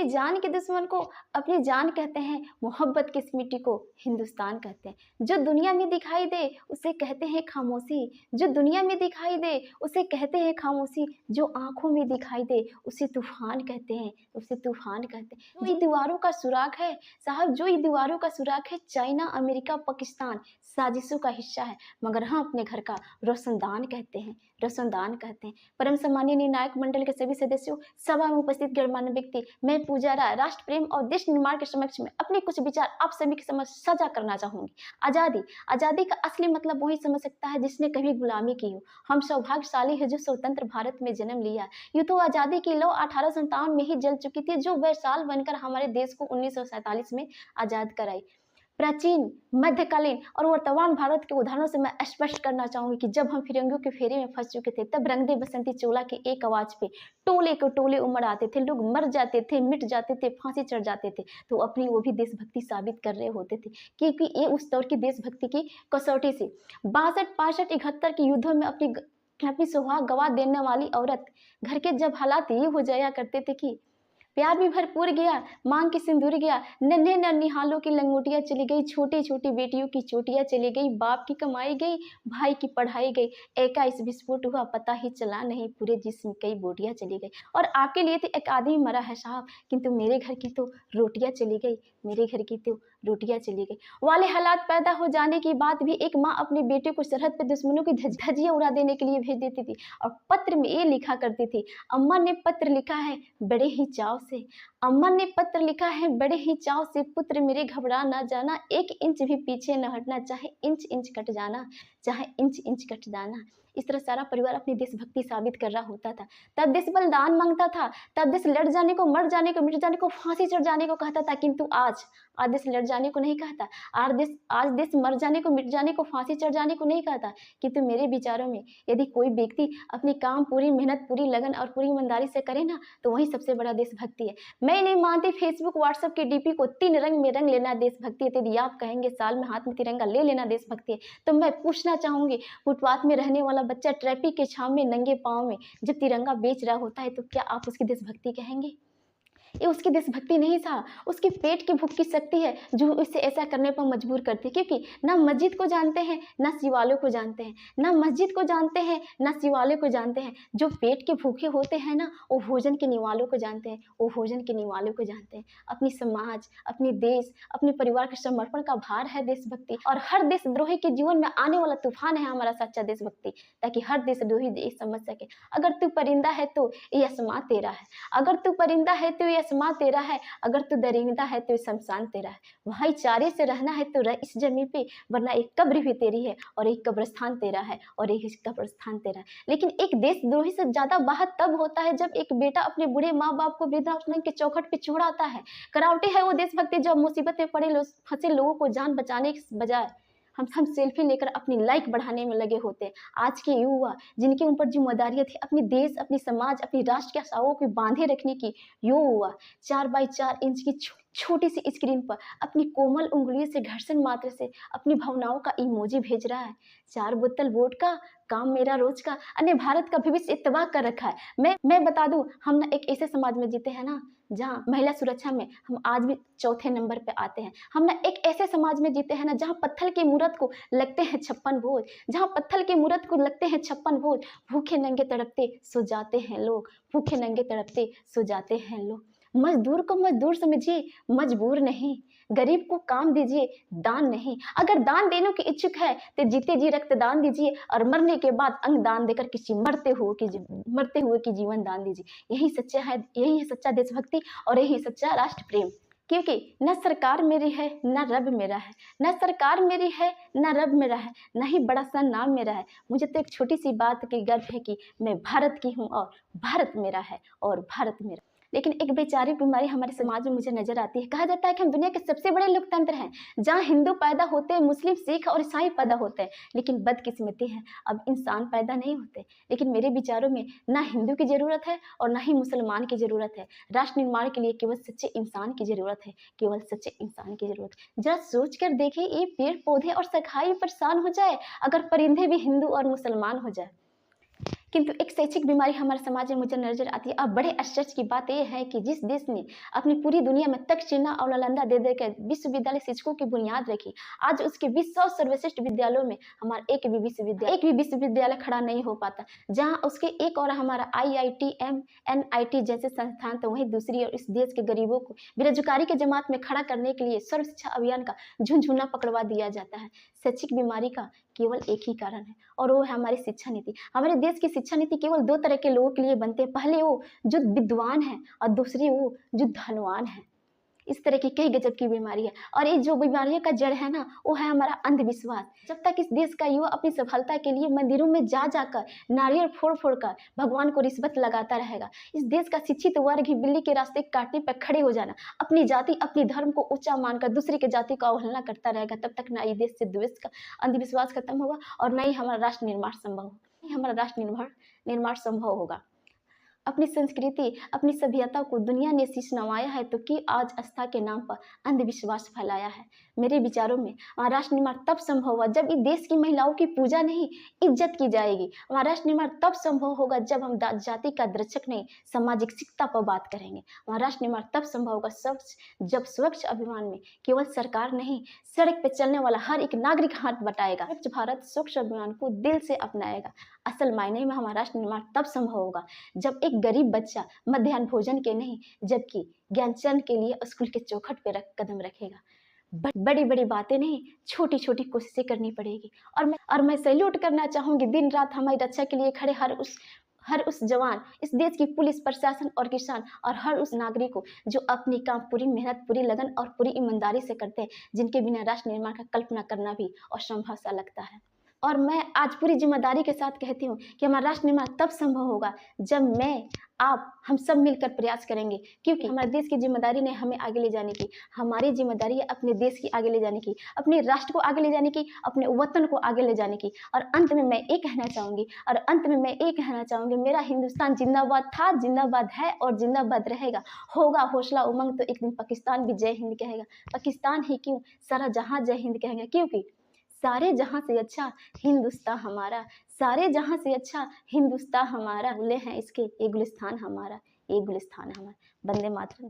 जान के दुश्मन को अपनी जान कहते हैं, मोहब्बत की इस मिट्टी को हिंदुस्तान कहते हैं। जो दुनिया में दिखाई दे उसे कहते हैं खामोशी, जो दुनिया में दिखाई दे उसे कहते हैं खामोशी, जो आँखों में दिखाई दे उसे तूफ़ान कहते हैं, उसे तूफ़ान कहते हैं। जो ये दीवारों का सुराग है साहब, जो ये दीवारों का सुराग है, चाइना, अमेरिका, पाकिस्तान साजिशों का हिस्सा है, मगर हम अपने घर का रोशनदान कहते हैं, रोशनदान कहते हैं। परम सम्मानीय निर्णायक मंडल के सभी सदस्यों, सभा में उपस्थित गणमान्य व्यक्ति, मैं पूजा राय राष्ट्र प्रेम और देश निर्माण के समक्ष में अपने कुछ विचार आप सभी के समक्ष साझा करना चाहूंगी। आज़ादी, आज़ादी का असली मतलब वही समझ सकता है जिसने कभी गुलामी की हो। हम सौभाग्यशाली है जो स्वतंत्र भारत में जन्म लिया। यूँ तो आज़ादी की लौ 1857 में ही जल चुकी थी, जो वैशाल बनकर हमारे देश को 1947 में आज़ाद कराई। प्राचीन, मध्यकालीन और वर्तमान भारत के उदाहरणों से मैं स्पष्ट करना चाहूंगी कि जब हम फिरंगियों के फेरे में फंस चुके थे, तब रंग दे बसंती चोला की एक आवाज पे टोले को टोले उमड़ आते थे, लोग मर जाते थे, मिट जाते थे, फांसी चढ़ जाते थे, तो अपनी वो भी देशभक्ति साबित कर रहे होते थे, क्योंकि ये उस दौर की देशभक्ति की कसौटी से 62, 65, 71 के युद्धों में अपनी सुहाग गवा देने वाली औरत घर के जब हालात ये हो जाया करते थे कि प्यार भी भरपूर गया, मांग की सिंदूर गया, नन्हे ननिहालों की लंगोटियां चली गई, छोटी छोटी बेटियों की चोटियां चली गई, बाप की कमाई गई, भाई की पढ़ाई गई, एका इस विस्फोट हुआ पता ही चला नहीं, पूरे जिस्म कई बोटियां चली गई। और आपके लिए तो एक आदमी मरा है साहब, किंतु मेरे घर की तो रोटियां चली गई, मेरे घर की तो रोटियां चली गई वाले हालात पैदा हो जाने के बाद भी एक माँ अपने बेटे को सरहद पर दुश्मनों की धज्जियां उड़ा देने के लिए भेज देती थी, और पत्र में ये लिखा करती थी, अम्मा ने पत्र लिखा है बड़े ही चाव से, अम्मा ने पत्र लिखा है बड़े ही चाव से, पुत्र मेरे घबरा ना जाना, 1 इंच भी पीछे न हटना, चाहे इंच इंच कट जाना, चाहे इंच इंच कट जाना। इस तरह सारा परिवार अपनी देशभक्ति साबित कर रहा होता था। तब देश बलिदान मांगता था, तब देश लड़ जाने को, मर जाने को, मिट जाने को, फांसी चढ़ जाने को कहता था, किंतु आज देश लड़ जाने को नहीं कहता, आज देश मर जाने को, मिट जाने को, फांसी चढ़ जाने को नहीं कहता। किंतु मेरे विचारों में यदि कोई व्यक्ति अपनी काम पूरी मेहनत, पूरी लगन और पूरी ईमानदारी से करे ना, तो वही सबसे बड़ा देशभक्ति है। मैं नहीं मानती फेसबुक व्हाट्सएप के डीपी को 3 रंग में रंग लेना देशभक्ति है। यदि आप कहेंगे साल में हाथ में तिरंगा ले लेना देशभक्ति है, तो मैं पूछना चाहूंगी, फुटपाथ में रहने वाला बच्चा ट्रैफिक के छांव में नंगे पाँव में जब तिरंगा बेच रहा होता है, तो क्या आप उसकी देशभक्ति कहेंगे? ये उसकी देशभक्ति नहीं था, उसकी पेट की भूख की शक्ति है जो उसे ऐसा करने पर मजबूर करती है। क्योंकि ना मस्जिद को जानते हैं, ना शिवालयों को जानते हैं, ना मस्जिद को जानते हैं, ना शिवालयों को जानते हैं। जो पेट के भूखे होते हैं ना, वो भोजन के निवालों को जानते हैं, वो भोजन के निवालों को जानते हैं। अपनी समाज, अपनी देश, अपने परिवार के समर्पण का भार है देशभक्ति, और हर देशद्रोही के जीवन में आने वाला तूफान है हमारा सच्चा देशभक्ति, ताकि हर देशद्रोही ये समझ सके, अगर तू परिंदा है तो ये आसमां तेरा है, अगर तू परिंदा है तो ये आसमां तेरा है, अगर तू दरिंदा है तो शमशान तेरा है। भाईचारे से रहना है तो रह इस जमीन पे, वरना एक कब्र भी तेरी है और एक कब्रिस्तान तेरा है, और एक कब्रिस्तान तेरा है। लेकिन एक देशद्रोही से ज्यादा बात तब होता है जब एक बेटा अपने बूढ़े माँ बाप को वृद्धाश्रम के चौखट पे छोड़ाता है। करावटी है वो देशभक्ति जब मुसीबत में पड़े फंसे लोगों को जान बचाने के बजाय हम सेल्फी लेकर अपनी लाइक बढ़ाने में लगे होते हैं। आज के युवा जिनके ऊपर जिम्मेदारियां थी अपनी देश, अपनी समाज, अपनी राष्ट्र के आशाओं को बांधे रखने की, युवा 4x4 इंच की छोटी सी स्क्रीन पर अपनी कोमल उंगलियों से घर्षण मात्र से अपनी भावनाओं का इमोजी भेज रहा है। 4 बोतल वोडका, काम मेरा रोज का, अन्य भारत का भविष्य तबाह कर रखा है। मैं बता दूं, हम ना एक ऐसे समाज में जीते हैं ना जहाँ महिला सुरक्षा में हम आज भी चौथे नंबर पे आते हैं। हम ना एक ऐसे समाज में जीते हैं ना जहाँ पत्थर की मूरत को लगते हैं 56 बोझ, जहाँ पत्थर की मूरत को लगते हैं 56 बोझ। भूखे नंगे तड़पते सो जाते हैं लोग, भूखे नंगे तड़पते सो जाते हैं लोग। मजदूर को मजदूर समझिए, मजबूर नहीं। गरीब को काम दीजिए, दान नहीं। अगर दान देने के इच्छुक है तो जीते जी रक्तदान दीजिए, और मरने के बाद अंग दान देकर किसी मरते हुए की जीवन दान दीजिए। यही है सच्चा देशभक्ति, और यही सच्चा राष्ट्र प्रेम। क्योंकि न सरकार मेरी है, न रब मेरा है, न सरकार मेरी है, न रब मेरा है, न ही बड़ा सा नाम मेरा है। मुझे तो एक छोटी सी बात की गर्व है कि मैं भारत की हूँ, और भारत मेरा है, और भारत मेरा। लेकिन एक वैचारिक बीमारी हमारे समाज में मुझे नजर आती है। कहा जाता है कि हम दुनिया के सबसे बड़े लोकतंत्र हैं, जहाँ हिंदू पैदा होते हैं, मुस्लिम, सिख और ईसाई पैदा होते हैं। लेकिन बदकिस्मती है, अब इंसान पैदा नहीं होते। लेकिन मेरे विचारों में ना हिंदू की जरूरत है और ना ही मुसलमान की जरूरत है। राष्ट्र निर्माण के लिए केवल सच्चे इंसान की जरूरत है, केवल सच्चे इंसान की जरूरत है। जरा सोच कर देखिए, ये पेड़ पौधे और शाखाएं परेशान हो जाए अगर परिंदे भी हिंदू और मुसलमान हो जाए। किंतु एक शैक्षिक बीमारी हमारे समाज में मुझे नजर आती है। और बड़े आश्चर्य की बात यह है कि जिस देश ने अपनी पूरी दुनिया में तक्षशिला और नालंदा दे देकर विश्वविद्यालय शिक्षकों की बुनियाद रखी, आज उसके 100 सर्वश्रेष्ठ विद्यालयों में हमारा एक भी विश्वविद्यालय खड़ा नहीं हो पाता। जहाँ उसके एक और हमारा IITM NIT जैसे संस्थान, तो वहीं दूसरी ओर इस देश के गरीबों को बेरोजगारी के जमात में खड़ा करने के लिए सर्व शिक्षा अभियान का झुनझुना पकड़वा दिया जाता है। शैक्षिक बीमारी का केवल एक ही कारण है और वो है हमारी शिक्षा नीति। हमारे देश की शिक्षा नीति केवल दो तरह के लोगों के लिए बनते हैं, पहले वो जो विद्वान है और दूसरी वो जो धनवान है। इस तरह की कई गजब की बीमारी है और ये जो बीमारियों का जड़ है ना, वो है हमारा अंधविश्वास। जब तक इस देश का युवा अपनी सफलता के लिए मंदिरों में जा जाकर नारियल फोड़ फोड़ कर भगवान को रिश्वत लगाता रहेगा, इस देश का शिक्षित वर्ग ही बिल्ली के रास्ते काटने पर खड़े हो जाना, अपनी जाति अपनी धर्म को ऊंचा मानकर दूसरी के जाति को अवहेलना करता रहेगा, तब तक ना ये देश से द्वेष का अंधविश्वास खत्म होगा और ना ही हमारा राष्ट्र निर्माण संभव होगा, हमारा राष्ट्र निर्माण संभव होगा। अपनी संस्कृति अपनी सभ्यता को दुनिया ने शीश नवाया है तो कि आज आस्था के नाम पर अंधविश्वास फैलाया है। मेरे विचारों में हमारा राष्ट्र निर्माण तब संभव होगा जब इस देश की महिलाओं की पूजा नहीं इज्जत की जाएगी। हमारा राष्ट्र निर्माण तब संभव होगा जब हम जाति का दर्शक नहीं सामाजिक शिक्षता पर बात करेंगे। हमारा राष्ट्र निर्माण तब संभव होगा जब स्वच्छ अभियान में केवल सरकार नहीं, सड़क पर चलने वाला हर एक नागरिक हाथ बटाएगा। स्वच्छ भारत स्वच्छ अभियान को दिल से अपनाएगा। असल मायने में हमारा राष्ट्र निर्माण तब संभव होगा जब एक गरीब बच्चा मध्याह्न भोजन के नहीं जबकि ज्ञानचंद के लिए स्कूल के चौखट पे कदम रखेगा। बड़ी बड़ी बातें नहीं, छोटी छोटी कोशिशें करनी पड़ेगी। और मैं सैल्यूट करना चाहूंगी दिन रात हमारी रक्षा के लिए खड़े हर उस जवान, इस देश की पुलिस प्रशासन और किसान और हर उस नागरिक को जो अपनी काम पूरी मेहनत पूरी लगन और पूरी ईमानदारी से करते हैं, जिनके बिना राष्ट्र निर्माण का कल्पना करना भी असंभव सा लगता है। और मैं आज पूरी जिम्मेदारी के साथ कहती हूँ कि हमारा राष्ट्र निर्माण तब संभव होगा जब मैं आप हम सब मिलकर प्रयास करेंगे, क्योंकि हमारे देश की जिम्मेदारी ने हमें आगे ले जाने की, हमारी जिम्मेदारी है अपने देश की आगे ले जाने की, अपने राष्ट्र को आगे ले जाने की, अपने वतन को आगे ले जाने की। और अंत में मैं ये कहना चाहूँगी मेरा हिंदुस्तान जिंदाबाद था, जिंदाबाद है और जिंदाबाद रहेगा। होगा हौसला उमंग तो एक दिन पाकिस्तान भी जय हिंद कहेगा। पाकिस्तान ही क्यों, सारा जहां जय हिंद कहेगा, क्योंकि सारे जहां से अच्छा हिंदुस्तान हमारा, सारे जहां से अच्छा हिंदुस्तान हमारा। बोले हैं इसके ये गुलिस्तान हमारा, ये गुलिस्तान हमारा। वंदे मातरम।